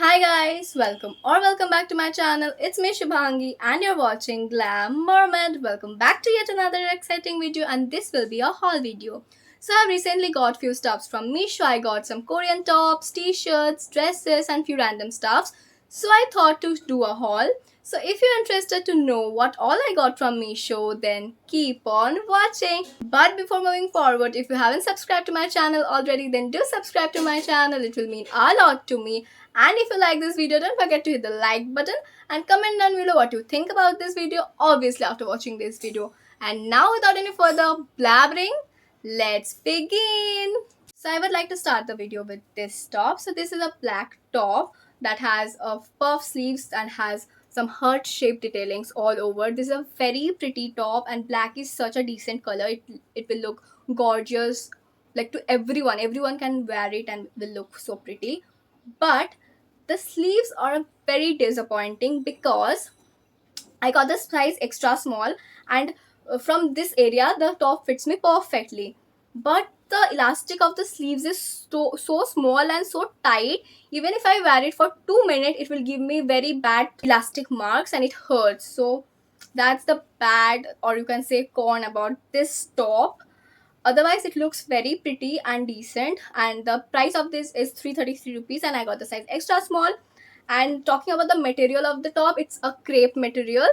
Hi guys, welcome back to my channel. It's me Subhangi and you're watching Glam Mermaid. Welcome back to yet another exciting video, and this will be a haul video. So I've recently got few stuffs from Meesho. I got some Korean tops, t-shirts, dresses and few random stuffs. So I thought to do a haul. So if you're interested to know what all I got from Meesho, then keep on watching. But before moving forward, if you haven't subscribed to my channel already, then do subscribe to my channel. It will mean a lot to me. And if you like this video, don't forget to hit the like button and comment down below what you think about this video, obviously after watching this video. And now without any further blabbering, let's begin. So I would like to start the video with this top. So this is a black top that has a puff sleeves and has some heart-shaped detailings all over. This is a very pretty top, and black is such a decent color. It will look gorgeous like to everyone. Everyone can wear it and will look so pretty. But the sleeves are very disappointing because I got the size extra small, and from this area the top fits me perfectly, but the elastic of the sleeves is so small and so tight. Even if I wear it for 2 minutes, it will give me very bad elastic marks and it hurts. So that's the bad, or you can say con, about this top. Otherwise it looks very pretty and decent, and the price of this is 333 rupees, and I got the size extra small. And talking about the material of the top, it's a crepe material,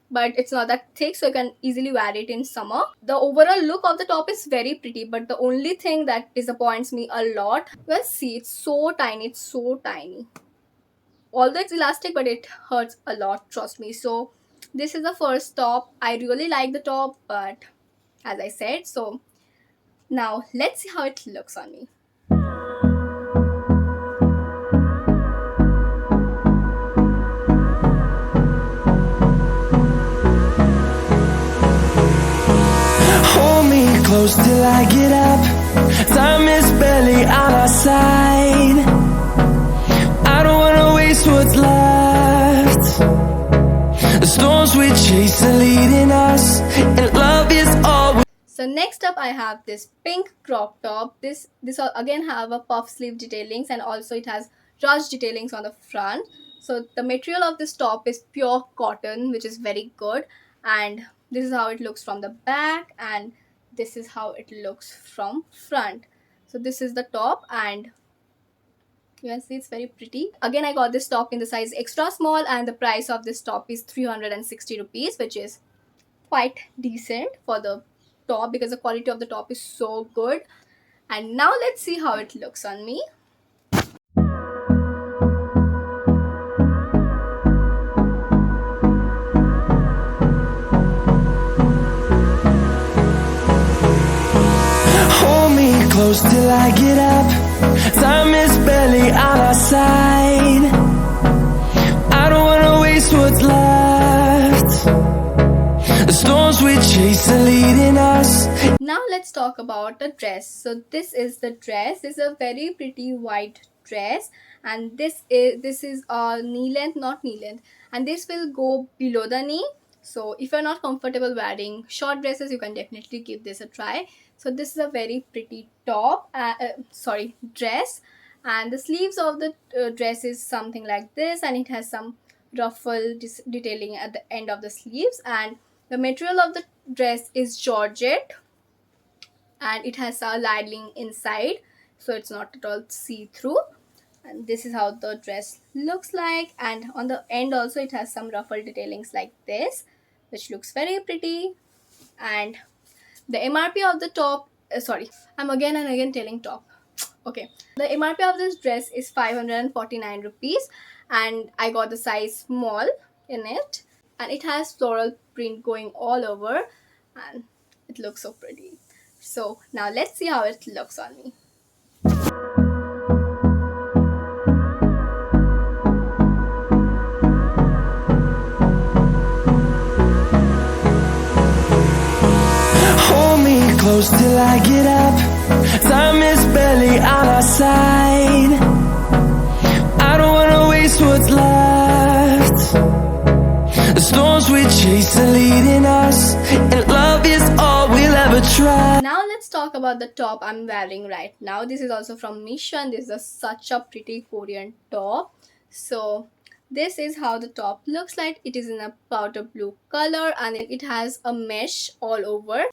but it's not that thick, so you can easily wear it in summer. The overall look of the top is very pretty, but the only thing that disappoints me a lot, well, see, it's so tiny. Although it's elastic, but it hurts a lot, trust me. So this is the first top. I really like the top, but as I said, so now let's see how it looks on me. Hold me close till I get up. Time is barely on our side. I don't wanna waste what's left. The storms we chase are leading us, and love is all we. So next up I have this pink crop top. This again have a puff sleeve detailings, and also it has rush detailings on the front. So the material of this top is pure cotton, which is very good. And this is how it looks from the back, and this is how it looks from front. So this is the top, and you can see it's very pretty. Again, I got this top in the size extra small, and the price of this top is 360 rupees, which is quite decent for the top because the quality of the top is so good. And now let's see how it looks on me. Hold me close till I get up. Time is barely on our side. I don't wanna waste what's left. The storms we chase are leading us. Now let's talk about the dress. So this is the dress. This is a very pretty white dress, and this is a knee length, not knee length, and this will go below the knee. So if you're not comfortable wearing short dresses, you can definitely give this a try. So this is a very pretty top, dress, and the sleeves of the dress is something like this, and it has some ruffle detailing at the end of the sleeves. And the material of the dress is georgette, and it has a lining inside, so it's not at all see-through. And this is how the dress looks like, and on the end also it has some ruffle detailings like this, which looks very pretty. And the MRP of the top, I'm again and again telling top. Okay, the MRP of this dress is 549 rupees, and I got the size small in it, and it has floral print going all over, and it looks so pretty. So now let's see how it looks on me. Hold me close till I get up. Time is barely on our side. I don't wanna waste what's left. The storms we chase are leading us, and love is all we'll ever try. Now let's talk about the top I'm wearing right now. This is also from Meesho and this is such a pretty Korean top. So this is how the top looks like. It is in a powder blue color and it has a mesh all over,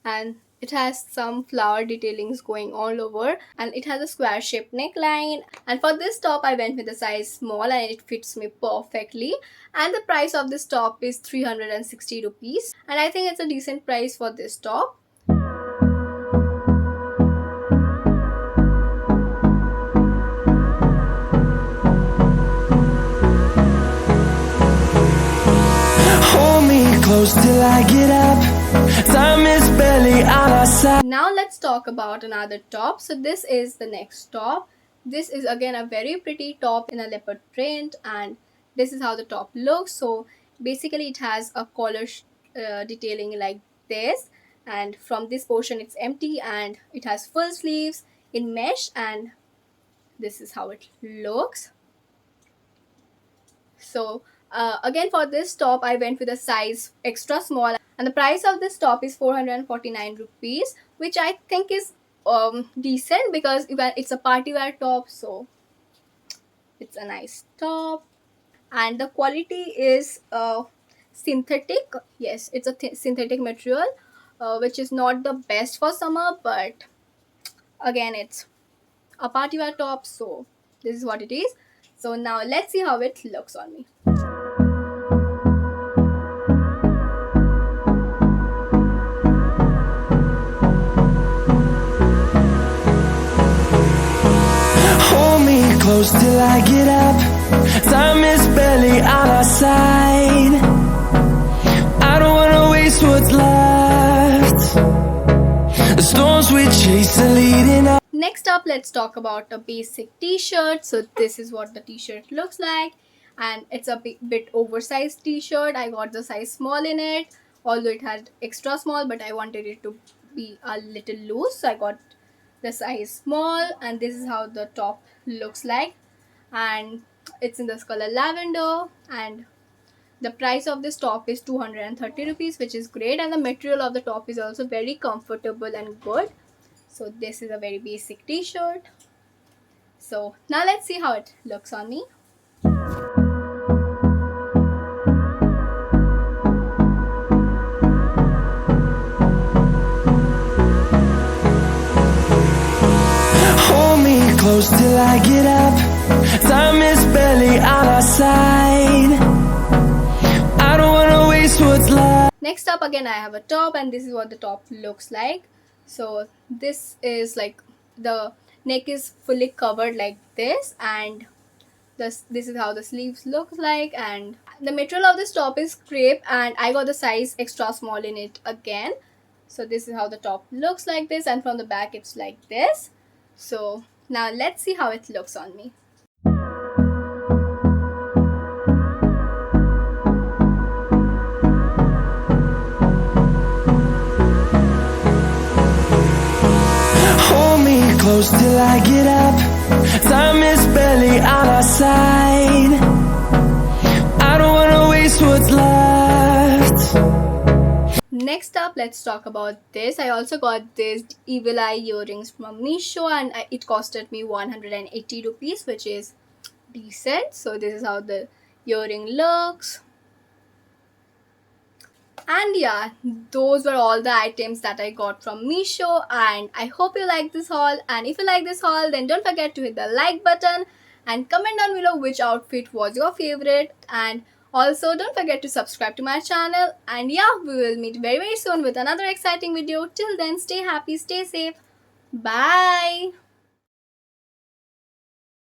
and it has some flower detailings going all over, and it has a square shaped neckline. And for this top I went with a size small and it fits me perfectly, and the price of this top is 360 rupees, and I think it's a decent price for this top. Hold me close till I get up. Time is barely on our side. Now let's talk about another top. So this is the next top. This is again a very pretty top in a leopard print, and this is how the top looks. So basically it has a collar detailing like this, and from this portion it's empty, and it has full sleeves in mesh, and this is how it looks. So again for this top I went with a size extra small, and the price of this top is 449 rupees, which I think is decent because it's a party wear top, so it's a nice top. And the quality is synthetic. Yes, it's a synthetic material, which is not the best for summer, but again it's a party wear top, so this is what it is. So now let's see how it looks on me. Hold me close till I get up. Time is barely on our side. I don't wanna waste what's left. The storms we chase are leading us. Next up, let's talk about a basic t-shirt. So this is what the t-shirt looks like, and it's a bit oversized t-shirt. I got the size small in it, although it had extra small, but I wanted it to be a little loose, so I got the size small. And this is how the top looks like, and it's in this color lavender, and the price of this top is 230 rupees, which is great, and the material of the top is also very comfortable and good. So this is a very basic t-shirt. So now let's see how it looks on me. Hold me close till I get up. Time is barely on our side. I don't wanna waste what's left. Next up again I have a top, and this is what the top looks like. So this is like the neck is fully covered like this, and this is how the sleeves look like, and the material of this top is crepe, and I got the size extra small in it again. So this is how the top looks like this, and from the back it's like this. So now let's see how it looks on me. Hold me close till I get up. Time is barely on our side. I don't wanna waste what's left. Next up, let's talk about this. I also got this evil eye earrings from Meesho, and it costed me 180 rupees, which is decent. So this is how the earring looks. And yeah, those were all the items that I got from Meesho, and I hope you like this haul. And if you like this haul, then don't forget to hit the like button and comment down below which outfit was your favorite. And also don't forget to subscribe to my channel. And yeah, we will meet very soon with another exciting video. Till then, stay happy, stay safe. Bye.